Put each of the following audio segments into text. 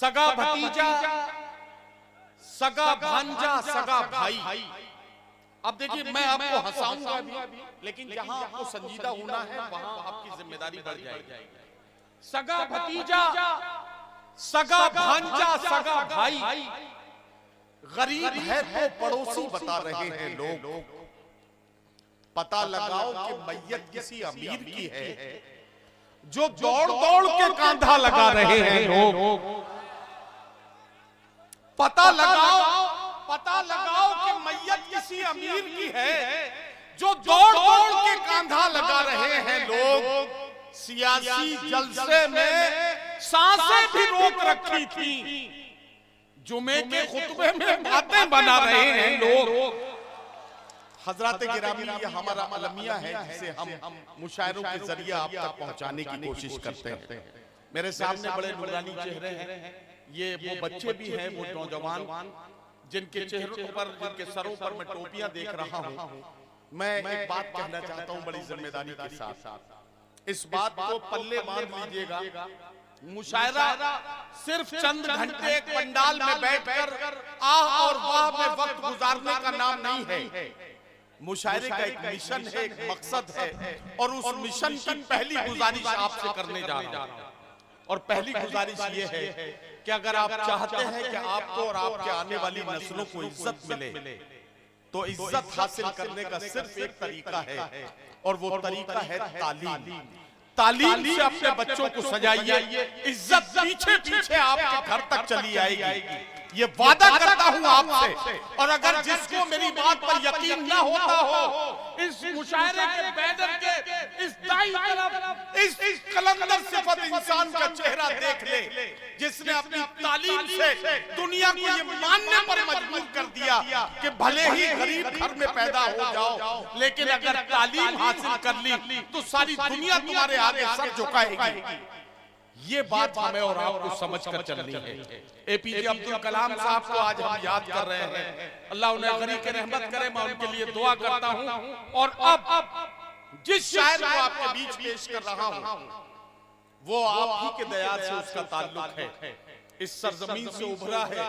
सगा भतीजा, सगा भांजा, सगा भाई। अब देखिए मैं आपको हंसाऊंगा भी, लेकिन जहां आपको संजीदा होना है वहां आपकी जिम्मेदारी बढ़ जाएगी। सगा भतीजा, सगा भांजा, सगा भाई। गरीब है तो पड़ोसी बता रहे हैं लोग, पता लगाओ कि मैयत किसी अमीर की है, जो दौड़ दौड़ के कांधा लगा रहे हैं लोग। पता लगाओ कि मैयत किसी अमीर की है, जो दौड़ दौड़ के कांधा लगा रहे हैं लोग। सियासी जलसे में सांसें भी रोक रखी थी, जुमे के खुतबे में बातें बना रहे हैं लोग। हजरत गिरामी, ये हमारा अलमिया है जिसे हम मुशायरों के जरिए आप तक पहुंचाने की कोशिश करते हैं। मेरे सामने बड़े नूरानी चेहरे हैं, ये वो बच्चे भी हैं, वो नौजवान जिनके चेहरों पर, जिनके सरों पर मैं टोपियां देख रहा हूं। मैं एक बात कहना चाहता हूं बड़ी जिम्मेदारी के साथ, इस बात को पल्ले बांध लीजिएगा। मुशायरा सिर्फ चंद घंटे एक पंडाल में बैठकर आह और वाह में वक्त गुजारने का नाम नहीं है। मुशायरे का एक मिशन है, एक मकसद है, और उस मिशन की पहली गुजारिश आपसे करने जा रहा हूं। और पहली गुजारिश ये है कि अगर आप चाहते हैं कि आपको और आपके आने वाली नस्लों को इज्जत मिले, तो इज्जत हासिल करने का सिर्फ एक तरीका है, और वो तरीका है तालीम। तालीम से अपने बच्चों को सजाइए, इज्जत पीछे पीछे आपके घर तक चली आएगी, ये वादा करता हूं आपसे। और अगर जिसको मेरी बात पर यकीन ना होता हो, इस मुशायरे के बैनर के इस दाईं तरफ इस कलंदर सिफत इंसान का चेहरा देख ले, जिसने अपनी तालीम से दुनिया को ये मानने पर मजबूर कर दिया कि भले ही गरीब घर में पैदा हो जाओ, लेकिन अगर तालीम हासिल कर ली तो सारी दुनिया तुम्हारे आगे सर झुकाएगी। ये बात हमें और आपको समझकर चलनी है। एपीजे अब्दुल कलाम साहब को आज हम याद कर रहे हैं, अल्लाह उन्हें गनी के रहमत करे, मैं उनके लिए दुआ करता हूं। और अब जिस शायर को आपके बीच पेश कर रहा हूं, वो आप ही के दया से उसका ताल्लुक है, इस सरजमीन से उभरा है,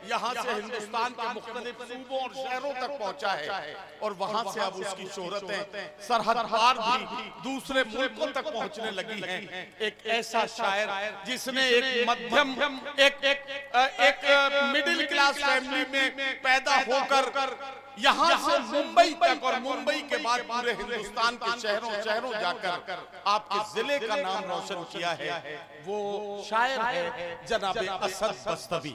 यहाँ से हिंदुस्तान के मुख्तलिफ सूबों और शहरों तक पहुंचा है, और वहां से अब उसकी शोहरतें सरहद पार भी दूसरे मुल्कों तक पहुंचने लगी हैं। एक ऐसा शायर जिसने एक मध्यम एक मिडिल क्लास फैमिली में पैदा होकर यहाँ से मुंबई तक, और मुंबई के बाद पूरे हिंदुस्तान के शहरों जाकर आपके जिले का नाम रोशन किया है, वो शायर है जनाबे असद बस्तवी।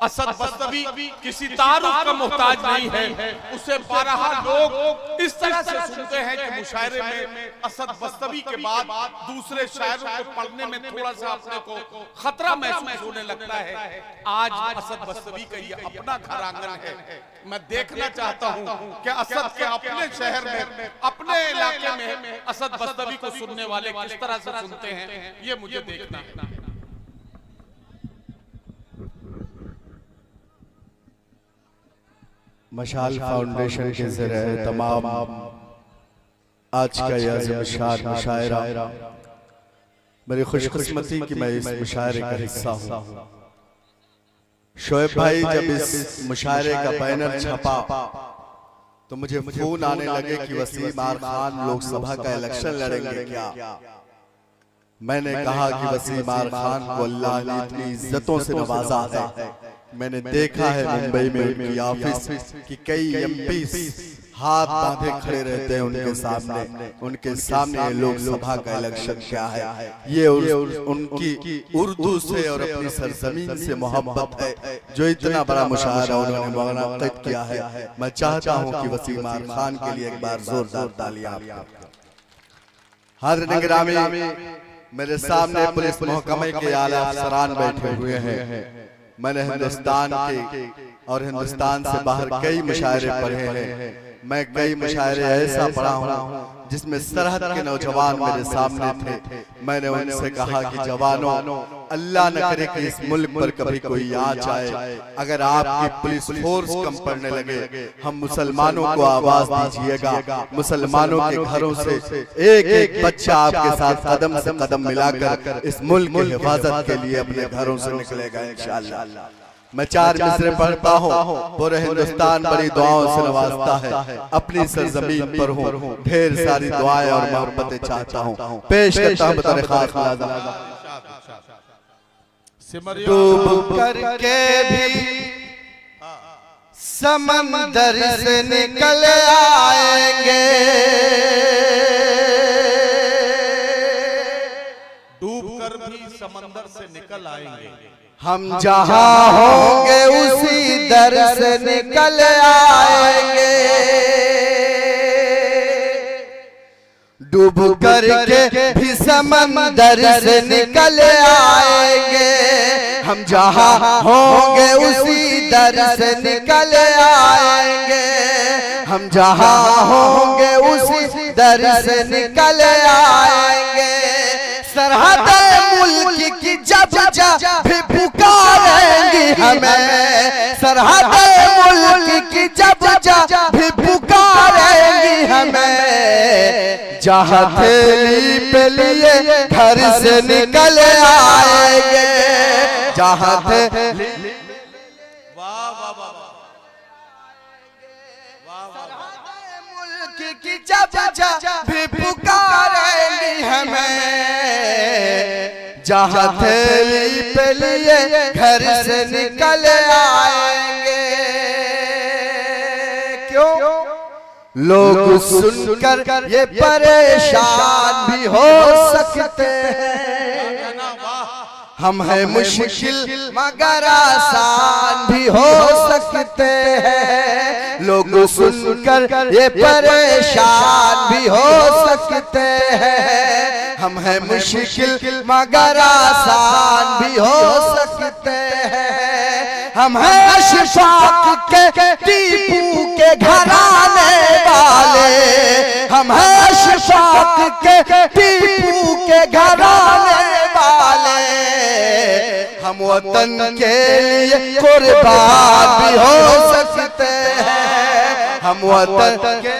असद बस्तवी किसी तारुफ का मोहताज नहीं है, उसे 12 लोग इस तरह से सुनते हैं कि मुशायरे में असद बस्तवी के बाद दूसरे शायरों को पढ़ने में थोड़ा सा अपने को खतरा महसूस होने लगता है। आज असद बस्तवी का ये अपना घर आंगन है। मैं देखना चाहता हूं कि असद के अपने शहर में, अपने इलाके में असद बस्तवी को सुनने वाले किस तरह से सुनते हैं, ये मुझे देखना है। मशाल फाउंडेशन के ज़रिए तमाम आज का यह मुशायरा, मेरी खुशकिस्मती कि मैं इस मुशायरे का हिस्सा हूँ। शोएब भाई जब इस मुशायरे का बैनर छपा तो मुझे फोन आने लगे कि वसीम आर खान लोकसभा का इलेक्शन लड़ेंगे क्या। मैंने कहा कि वसीम आर खान को अल्लाह ने इतनी इज्जतों से नवाजा है। मैंने देखा है मुंबई में उनकी ऑफिस की कई एमपी हाथ बांधे खड़े रहते हैं उनके सामने लोकसभा का इलेक्शन क्या है। ये उनकी उर्दू से और अपनी सरजमीन से मोहब्बत है, जो इतना बड़ा मुशायरा उन्होंने मुनअक्किद किया है। मैं चाहता हूं कि वसीम आर खान के लिए एक बार जोरदार तालियां। हाज़िर गिरामी, मेरे सामने पुलिस महकमे के आला अफसरान बैठे हुए हैं। मैंने हिंदुस्तान के और हिंदुस्तान से बाहर कई मुशायरे पढ़े हैं, मैं कई मुशायरे ऐसा पढ़ा हूँ जिसमें सरहद के नौजवान मेरे सामने थे। मैंने उनसे कहा कि जवानों, अल्लाह न करे कि इस मुल्क पर कभी कोई आ जाए, अगर आपकी पुलिस फोर्स कम पड़ने लगे, हम मुसलमानों को आवाज दीजिएगा। मुसलमानों के घरों से एक एक बच्चा आपके साथ कदम से कदम मिलाकर इस मुल्क की हिफाजत के लिए अपने घरों से निकलेगा इंशाअल्लाह। मैं 4 मिसरे पढ़ता हूँ। पूरे हिंदुस्तान बड़ी दुआओं से नवाजता है, अपनी सरजमीन पर हूँ, ढेर सारी दुआएं और मोहब्बतें चाहता हूँ। पेश करता हूँ बतौर खास डूब करके भी समंदर से निकल आएंगे, डूब कर भी समंदर से निकल आएंगे। हम जहां होंगे उसी दर से निकल आएंगे। डूब करके भी समंदर से निकल आएंगे। हम जहां होंगे उसी दर से निकल आएंगे। हम जहां होंगे उसी दर से निकल आएंगे। सरहद मुल्क की जब भी पुकारेंगी हमें, सरहद मुल्क की जब भी पुकारेंगी हमें। जहाँ थैली पे लिए घर से निकल आएंगे, जहाँ थैली मुल्क की जब भी पुकारेंगी हमें। जहाँ थैली पे लिए घर से निकल आएंगे। क्यों? लोग सुनकर ये परेशान भी हो सकते हैं। हम हैं मुश्किल मगर आसान भी हो सकते हैं। लोग सुनकर ये परेशान भी हो सकते हैं। हम हैं मुश्किल मगर आसान भी हो सकते हैं। हम हैं अशफाक के टीपू के घराने वाले। हम हैं अशफाक के टीपू के घराने वाले। हम वतन के लिए कुर्बान भी हो सकते हैं। हम वतन के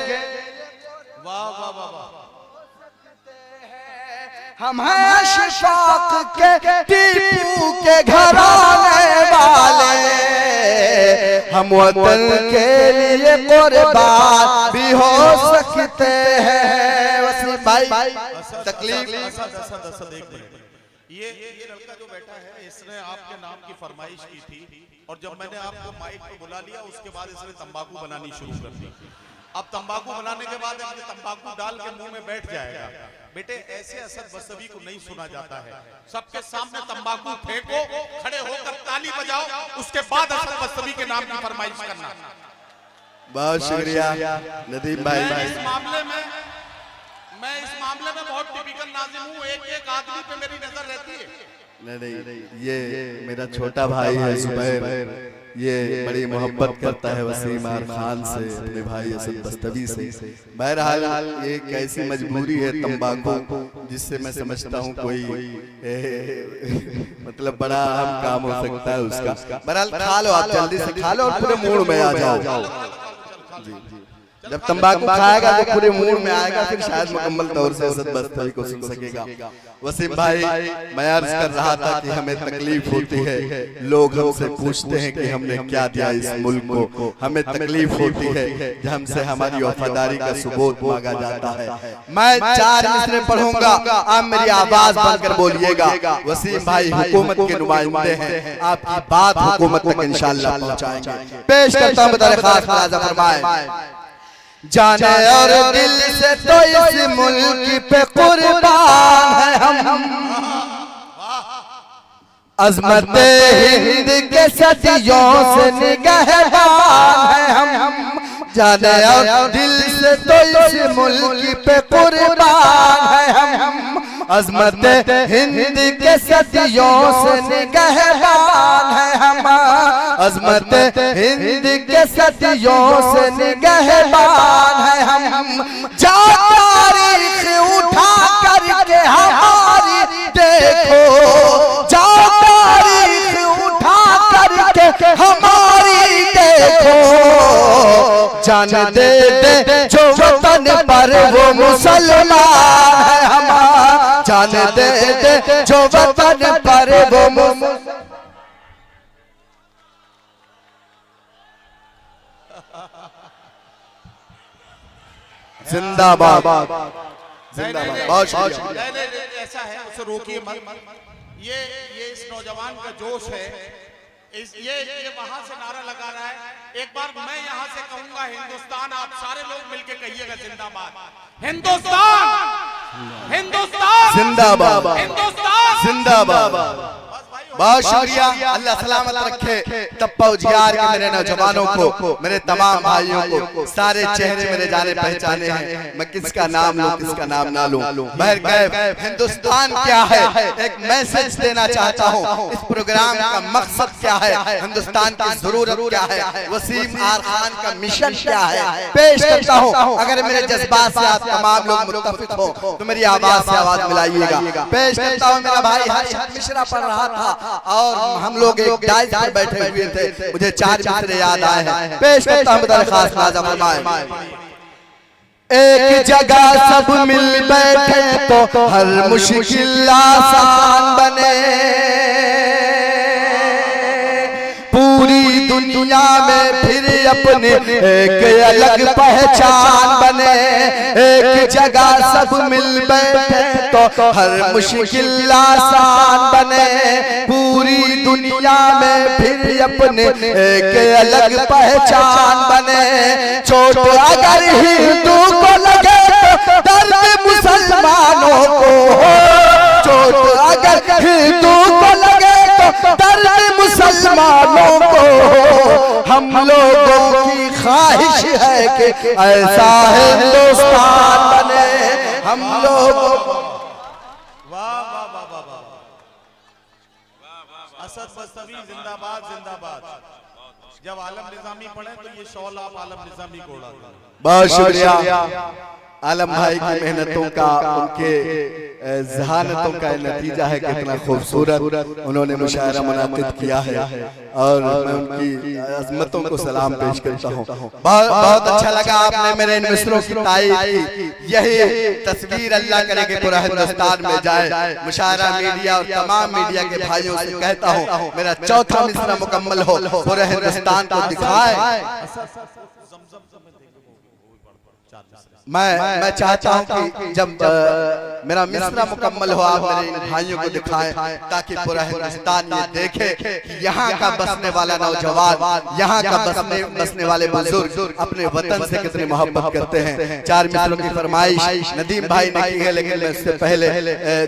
हम हैं अशफाक के टीपू के घराने वाले। हम वतन के लिए कुर्बान भी हो सकते हैं। वसीम भाई तकलीफ ये लड़का जो बैठा है, इसने आपके नाम की फरमाइश की थी और जब मैंने आपको माइक पे बुला लिया उसके बाद इसने तंबाकू बनानी शुरू कर दी। अब तंबाकू बनाने के बाद ये तंबाकू डाल के मुंह में बैठ जाएगा। बेटे ऐसे असद बस्तवी को नहीं सुना जाता है। सबके सामने तंबाकू फेंको, खड़े होकर ताली बजाओ, उसके बाद असद बस्तवी के नाम की फरमाइश करना। बहुत शुक्रिया नदीम भाई। मैं इस मामले में बहुत टिपिकल नाज़िम हूँ। एक एक आदमी पे मेरी नजर रहती है। नहीं, ये मेरा छोटा भाई है जुबैर, ये बड़ी मोहब्बत करता है वसीम आर खान से, अपने भाई असद बस्तवी से। बहरहाल ये कैसी मजबूरी है तंबाकू, जिससे मैं समझता हूँ कोई मतलब बड़ा अहम काम हो सकता है उसका। बहरहाल खा लो, आप जल्दी से खा लो और पूरे मूड में आ जाओ। जी, जब तंबाकू खाएगा तो पूरे मूड में आएगा, फिर शायद मुकम्मल तौर से असद बस्तवी को सुन सकेगा। वसीम भाई, मैं अर्ज कर रहा था कि हमें तकलीफ होती है, लोग हमसे पूछते हैं कि हमने क्या दिया इस मुल्क को। हमें तकलीफ होती है जब हमसे हमारी वफादारी का सबूत मांगा जाता है। मैं 4 मिसरे पढ़ूंगा, आप मेरी आवाज बनकर बोलिएगा। वसीम भाई हुकूमत के नुमाइंदे हैं, आपकी बात हुकूमत तक इंशाअल्लाह पहुंचाएंगे। पेश करता हूं बतौर खास मुलाज़ा फरमाए। जाने और दिल से तो इस मुल्क पे कुर्बान है हम। अज़मत हिंद के सदियों से निगहबान है हम। जाने और दिल से तो इस मुल्क पे कुर्बान है हम। अज़मत हिंद के सदियों से निगहबान है हम। अजमत हिंद के सदियों से निगहबान है हम, जा तारीख उठा करके हमारी देखो, जा तारीख उठा करके हमारी देखो, जान दे दे जो वतन पर वो मुसलमान है हमारा, जान दे दे जो वतन पर वो जिंदाबाद जिंदाबाद। बहुत शुक्रिया। ऐसा है, उसे रोकिए मत। ये इस नौजवान का जोश है, ये वहां से नारा लगा रहा है। एक बार मैं यहां से कहूंगा हिंदुस्तान, आप सारे लोग मिलके कहिएगा जिंदाबाद। हिंदुस्तान हिंदुस्तान जिंदाबाद हिंदुस्तान जिंदाबाद। बहुत शुक्रिया, अल्लाह सलामत रखे तप्पा उजियार के मेरे नौजवानों को, मेरे तमाम भाइयों को। सारे चेहरे मेरे जाने पहचाने हैं, मैं किसका नाम लूं किसका नाम ना लूं। बहरकैफ हिंदुस्तान क्या है, एक मैसेज देना चाहता हूं। इस प्रोग्राम का मकसद क्या है, हिंदुस्तान की जरूरत क्या है, वसीम आर खान का मिशन क्या है, पेश करता हूं। अगर मेरे जज्बात से आप तमाम लोग मुत्तफिक हो तो मेरी आवाज से आवाज मिलाइएगा। पेश करता हूं, मेरा भाई हर्षद मिश्रा पढ़ रहा था और हम लोग एक डाइस पर बैठे हुए थे, मुझे 4 मित्र याद आए हैं। पेश करता हूं खास नाज़ा फरमाए। एक जगह सब मिल बैठे तो हर मुश्किल आसान बने, पूरी दुनिया में फिर अपने एक अलग पहचान बने। एक जगह सब मिल बैठे तो हर मुश्किल आसान बने, पूरी दुनिया में फिर अपने एक अलग पहचान बने। चोट अगर हिंदू को लगे तो दर्द मुसलमानों को, चोट अगर हिंदू को लगे तो दर्द मुसलमानों को। हम लोगों की ख्वाहिश है कि ऐसा हिंदुस्तान बने हम लोग। वाह वाह वाह वाह वाह। असद बस्तवी जिंदाबाद जिंदाबाद। जब आलम निजामी पढ़े तो ये शौल आप आलम निजामी को उड़ाते हैं। बहुत शुक्रिया आलम भाई की मेहनतों का, उनके जहानतों का नतीजा है कितना खूबसूरत उन्होंने मुशायरा मुनाकिद किया है और मैं उनकी अज़मतों को सलाम पेश करता हूँ। बहुत अच्छा लगा आपने मेरे इन मिसरों की तारीफ की। यही तस्वीर अल्लाह करे कि पूरा हिंदुस्तान में जाए। मुशायरा मीडिया और तमाम मीडिया के भाइयों से कहता हूँ मेरा चौथा मिसरा मुकम्मल हो, पूरे हिंदुस्तान को दिखाए। मैं चाहता हूं कि जब मेरा मिसरा मुकम्मल हो आप मेरे इन भाइयों को दिखाएं ताकि पूरा हिंदुस्तान ये देखे कि यहाँ का बसने वाला नौजवान, यहाँ का बसने वाले बुजुर्ग अपने वतन से कितनी मोहब्बत करते हैं। 4 मिसरों की फरमाइश नदीम भाई ने की है, लेकिन मैं उससे पहले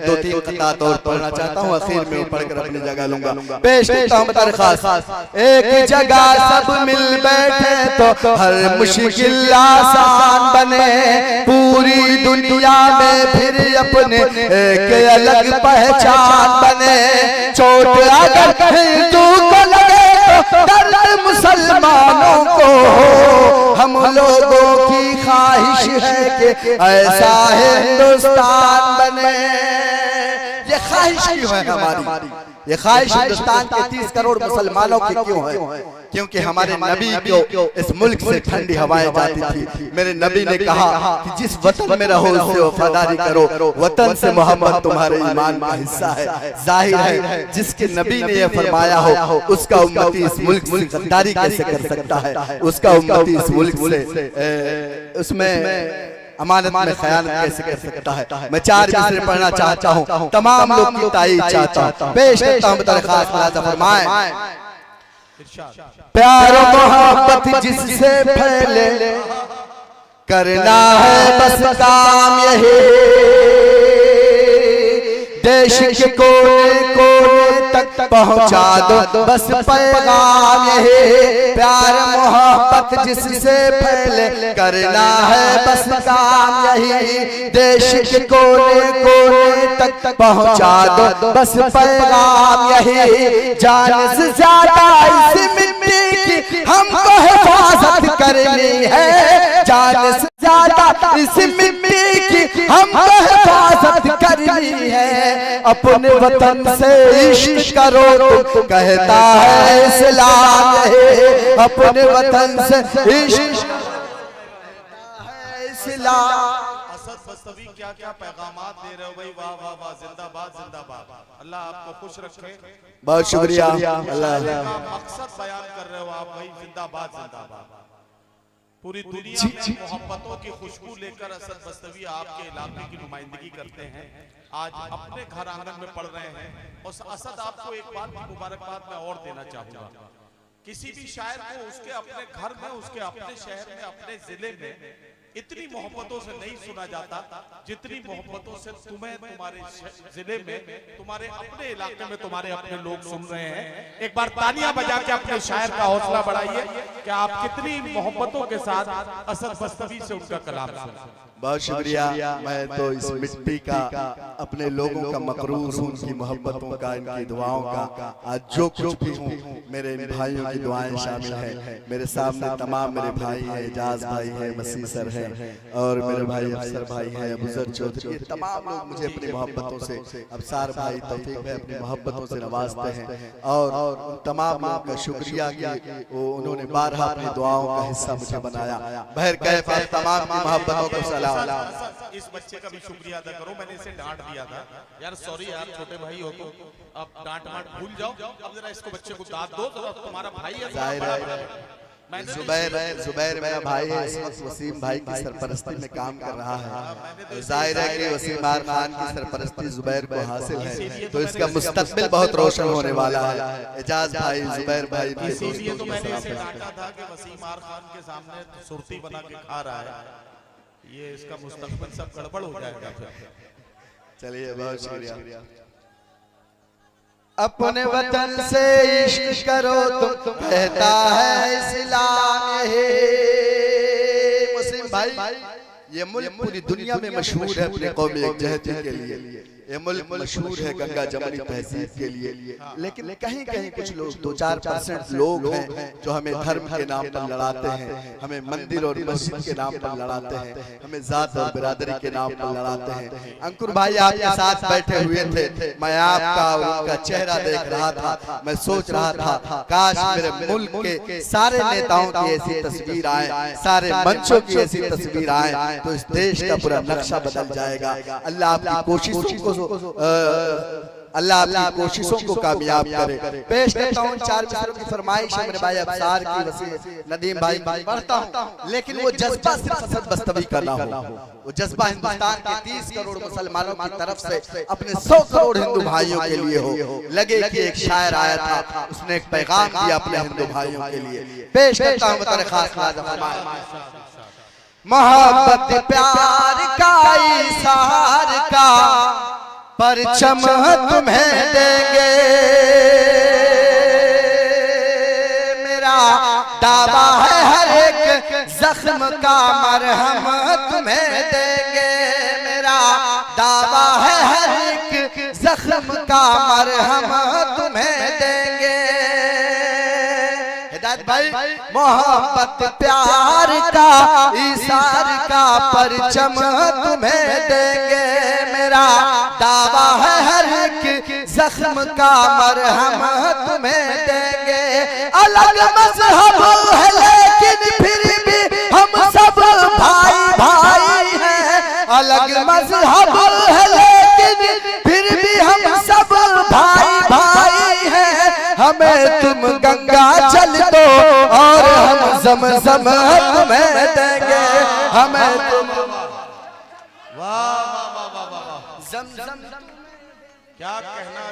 2-3 क़ितात और पढ़ना चाहता हूँ। आखिर में पढ़कर अपनी जगह लूंगा। पेश करता हूँ दरख्वास्त। एक जगह सब मिल बैठे तो हर मुश्किल आसान बने, पूरी दुनिया में फिर अपने एक अलग पहचान बने। चोट अगर हिंदू को लगे तो दर्द मुसलमानों को। हम लोगों की ख्वाहिश है कि ऐसा हिंदुस्तान बने। ये ख्वाहिश क्यों है हमारी? ये ख्वाहिश हिंदुस्तान के 30 करोड़ मुसलमानों की क्यों है? क्योंकि हमारे नबी को इस मुल्क से ठंडी हवाएं जाती थी। मेरे नबी ने कहा कि जिस वतन में रहो उससे वफादारी करो, वतन से मोहब्बत तुम्हारे ईमान का हिस्सा है। जाहिर है जिसके नबी ने यह फरमाया हो उसका उम्मती इस मुल्क से गद्दारी कैसे कर सकता है? उसका उम्मती इस मुल्क से उसमें अमानत में खयानत कैसे कर सकता है? मैं 4 मिसरे पढ़ना चाहता हूँ, तमाम लोग की तारीफ चाहता हूँ। पेश करता हूँ दरख्वास्त फरमाएं। प्यार मोहब्बत जिससे फैले करना है बस काम यही, देश के कोने कोने तक पहुंचा दो बस पैगाम यही, प्यार मोहब्बत जिससे फैले करना है बस काम यही, देश के कोने कोने तक पहुंचा दो बस पैगाम यही, जान से ज्यादा इस मिट्टी की हमको हिफाजत करनी है, जान से ज्यादा इस मिट्टी की हमको हिफाजत करनी है, अपने वतन से इश्क करो तो कहता है इस्लाम है, अपने वतन से इश्क है इस्लाम। असद बस्तवी क्या क्या पैगामात दे रहे हो भाई, वाह वाह वाह, जिंदाबाद जिंदाबाद, अल्लाह आपको खुश रखे। बहुत शुक्रिया। अल्लाह मकसद बयान कर रहे हो आप भाई, जिंदाबाद जिंदाबाद। पूरी दुनिया में मोहब्बतों की खुशबू लेकर असद बस्तवी आपके इलाके की नुमाइंदगी करते हैं, आज अपने घर आंगन में पढ़ रहे हैं। और असद आपको एक बात की मुबारकबाद मैं और देना चाहूंगा, किसी भी शायर को उसके अपने घर में, उसके अपने शहर में, अपने जिले में इतनी मोहब्बतों से नहीं सुना जाता जितनी मोहब्बतों से तुम्हें तुम्हारे जिले में, तुम्हारे अपने इलाके में तुम्हारे अपने लोग सुन रहे हैं। एक बार तालियां बजा के अपने शायर का हौसला बढ़ाइए कि आप कितनी मोहब्बतों के साथ असद बस्तवी से उनका कलाम सुने। बहुत शुक्रिया। मैं तो इस मिट्टी का, अपने लोगों का मकरूज हूँ, उनकी मोहब्बतों का, इनकी दुआओं का। आज जो कुछ भी हूँ मेरे इन भाइयों की दुआएं शामिल हैं। मेरे सामने तमाम मेरे भाई हैं, एजाज भाई है, मसीह सर है, और मेरे भाई अफसर भाई है, अबूजर चौधरी, तमाम लोग मुझे अपनी मोहब्बतों से, अफसार भाई, तौफीक भाई अपनी मोहब्बतों से नवाजते हैं। और तमाम लोगों का शुक्रिया कि वो उन्होंने बारहा अपनी दुआओं का हिस्सा मुझे बनाया। बहर कैफ तमाम की मोहब्बतों को सलाम। इस बच्चे का भी शुक्रिया अदा करो, मैंने इसे डांट दिया था यार, सॉरी यार, छोटे भाई हो तो अब डांट माट भूल जाओ, अब जरा इसको बच्चे को दाद दो, जरा तुम्हारा भाई है। जुबैर मेरा भाई है, इस वक्त वसीम भाई की सरपरस्ती में काम कर रहा है। जाहिर है कि वसीम खान की सरपरस्ती जुबैर को हासिल है, तो इसका मुस्तकबिल बहुत रोशन होने वाला है। एजाज भाई, जुबैर भाई, इसीलिए तो मैंने इसे डांटा था कि वसीम खान के सामने सुरती बना के खा रहा है, ये इसका मुस्तकबिल सब गड़बड़ हो जाएगा फिर। चलिए, बहुत शुक्रिया। अपने वतन से इश्क करो तो कहता है इस्लाम है। मुस्लिम भाई, ये मुल्क पूरी दुनिया में मशहूर है अपने कौमी यकजहती के लिए, ये मुल्क मशहूर है गंगा जमनी तहजीब के लिए, लेकिन कहीं कहीं कुछ लोग 2-4% लोग हैं जो हमें धर्म के नाम पर लड़ाते हैं, हमें मंदिर और मस्जिद के नाम पर लड़ाते हैं, हमें जात और बिरादरी के नाम पर लड़ाते हैं। अंकुर भाई आपके साथ बैठे हुए थे, मैं आपका और उनका चेहरा देख रहा था, मैं सोच रहा था काश मेरे मुल्क के सारे नेताओं की ऐसी तस्वीर आए, सारे मंचों की ऐसी तस्वीर आए, तो इस देश का पूरा नक्शा बदल जाएगा। अल्लाह आपकी कोशिशों को अल्लाह आपकी कोशिशों को कामयाब करे। पेश करता हूँ 4 मिसरों की फरमाइश है मेरे भाई अफसार की, वसीम नदीम भाई पढ़ता हूँ, लेकिन वो जज्बा सिर्फ असद बस्तवी का ना हो, वो जज्बा हिंदुस्तान के 30 करोड़ मुसलमानों की तरफ से अपने 100 करोड़ हिंदू भाइयों के लिए हो। लगे कि एक शायर आया था, उसने एक पैगाम दिया अपने हिंदू भाइयों के लिए। पेश करता हूँ बतौर खास मोहब्बत प्यार का इज़हार का परचम तुम्हें देंगे, मेरा दावा है हर एक जख्म का मरहम तुम्हें देंगे, मेरा दावा है हर एक जख्म का मरहम तुम्हें देंगे। हिदायत भाई, मोहब्बत प्यार का इज़हार का परचम तुम्हें देंगे, मेरा दावा है हर एक जख्म का मरहम तुम्हें देंगे। अलग मज़हब है लेकिन फिर भी हम सब भाई भाई हैं, अलग मज़हब है लेकिन फिर भी हम सब भाई भाई हैं। हमें तुम गंगा जल दो और हम ज़मज़म तुम्हें देंगे, हमें तुम ज़मज़म क्या कहना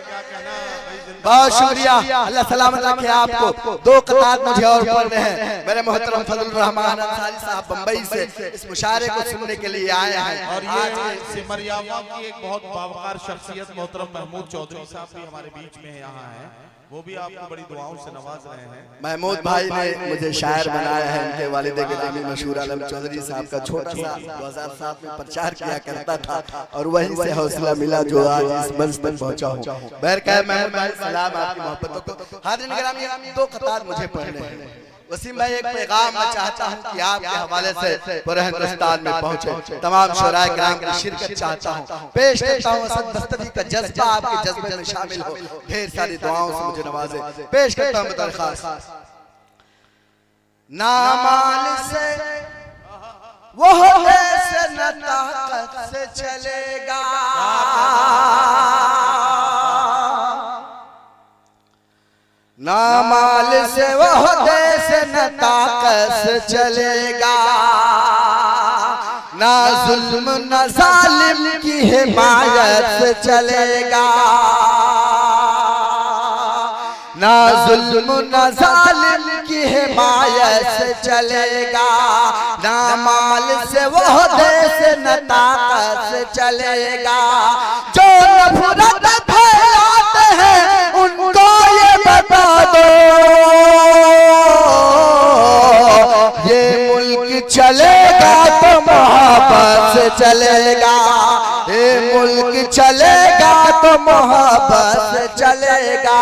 भाई। बहुत शुक्रिया, अल्लाह सलामत रखे आपको। दो कतार मुझे और पढ़ने हैं। मेरे मोहतरम फजल रहमान अंसारी साहब बम्बई से इस मुशायरे को सुनने के लिए आए हैं। और ये सिमरियावा की एक बहुत बावकार शख्सियत मोहतरम महमूद चौधरी साहब भी हमारे बीच में यहाँ है, वो भी आपको बड़ी दुआओं से नवाज रहे हैं। महमूद भाई ने मुझे शायर बनाया है। इनके वालिद गिरामी मशहूर आलम चौधरी साहब का छोटा सा 2007 में प्रचार किया करता था और वहीं से हौसला मिला जो आज इस मंच तक पहुंचा हूं। बहरकैफ महमूद भाई सलाम आपकी मोहब्बतों को। हाज़िरीन गिरामी, दो कतार मुझे पढ़ने हैं। वसीम भाई, एक पैगाम मैं चाहता हूं कि आपके हवाले से पूरे हिंदुस्तान में पहुंचे। तमाम शुराए किराम की शिरकत चाहता हूं। पेश करता हूं असद बस्तवी का जज्बा आपके जज्बे में शामिल हो, ढेर सारी दुआओं से मुझे नवाजे। पेश करता हूं दरख्वास्त। ना माल से वो ऐसे न ताकत से चलेगा, ना माल से वह देश न ताकत से चलेगा, ना जुल्म न जालिम की हिमायत से चलेगा, ना जुल्म न जालिम की हिमायत से चलेगा, ना माल से वह देश न ताकत से चलेगा। जो नफरत फैलाते हैं उनको ये बता दो, ये मुल्क चलेगा तो मोहब्बत से चलेगा, ये मुल्क चलेगा तो मोहब्बत से चलेगा।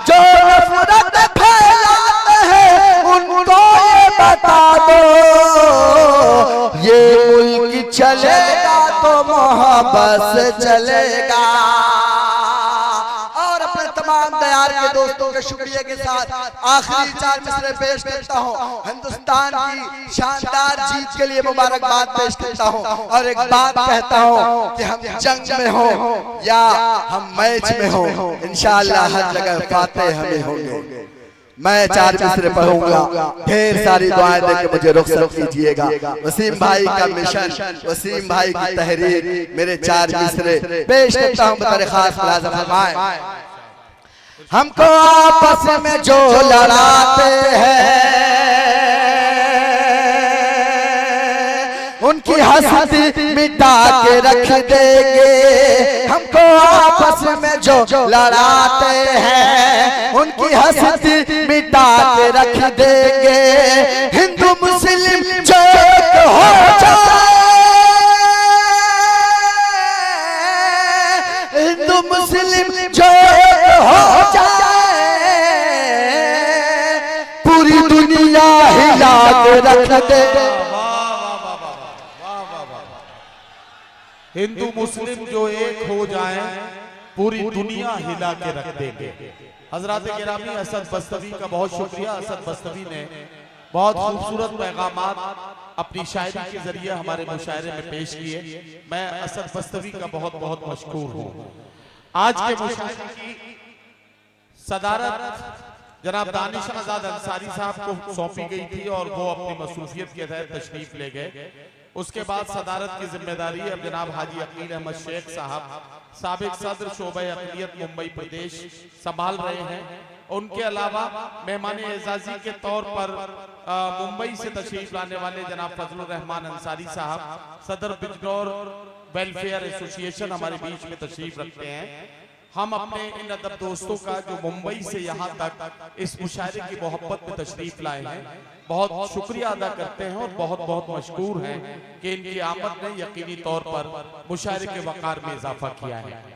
जो नफरत फैलाते हैं उनको ये बता दो, ये मुल्क चलेगा तो मोहब्बत से चलेगा। तमाम दयार के दोस्तों के शुक्रिया के साथ आखिरी 4 मिसरे पेश करता हूँ। हिंदुस्तान की शानदार जीत के लिए मुबारकबाद पेश करता हूँ और एक बात कहता हूँ कि हम जंग में हो या हम मैच में हो, इंशाअल्लाह हर जगह फातेह हमें होंगे। मैं 4 मिसरे पढ़ूंगा, ढेर सारी दुआएं देके मुझे रुखसत कीजिएगा। वसीम भाई का मिशन, वसीम भाई की तहरीर, मेरे 4 मिसरे पेश करता हूँ बतौर खास मुलाज़ा फरमाएं। हमको आपस में जो लड़ाते हैं उनकी हंसी मिटा के रख देंगे। हमको आपस में जो लड़ाते हैं उनकी हंसी मिटा के रख देंगे। हिंदू मुस्लिम जो हो जाए, हिंदू मुस्लिम जो हो जाए, पूरी दुनिया हिला के रख दे। हिंदू मुस्लिम जो एक हो जाए पूरी दुनिया हिला के रख देंगे। हजरत गिरामी असद बस्तवी का बहुत शुक्रिया। असद बस्तवी ने बहुत खूबसूरत पैगामात अपनी शायरी के जरिए हमारे मुशायरे में पेश किए। मैं असद बस्तवी का बहुत बहुत मशकूर हूँ। आज के मुशायरे की सदारत जनाब दानिश आजाद अंसारी साहब को सौंपी गई थी और वो अपनी मसरूफियत के तहत तशरीफ ले गए। उसके बाद सदारत की जिम्मेदारी अब जनाब हाजी अकील अहमद शेख साहब साबिक सदर शोबे अक़लियत मुंबई प्रदेश संभाल रहे हैं। उनके अलावा मेहमान एजाजी के तौर पर मुंबई से तशरीफ लाने वाले जनाब फजलुर रहमान अंसारी साहब सदर बिजनौर वेलफेयर एसोसिएशन हमारे बीच में तशरीफ रखते हैं। हम अपने इन अदब दोस्तों का जो मुंबई से यहाँ तक इस मुशायरे की मोहब्बत में तशरीफ लाए हैं, बहुत शुक्रिया अदा करते हैं और बहुत बहुत मशकूर हैं कि इनकी आमद ने यकीनी तौर पर मुशायरे के वक़ार में इजाफा किया है।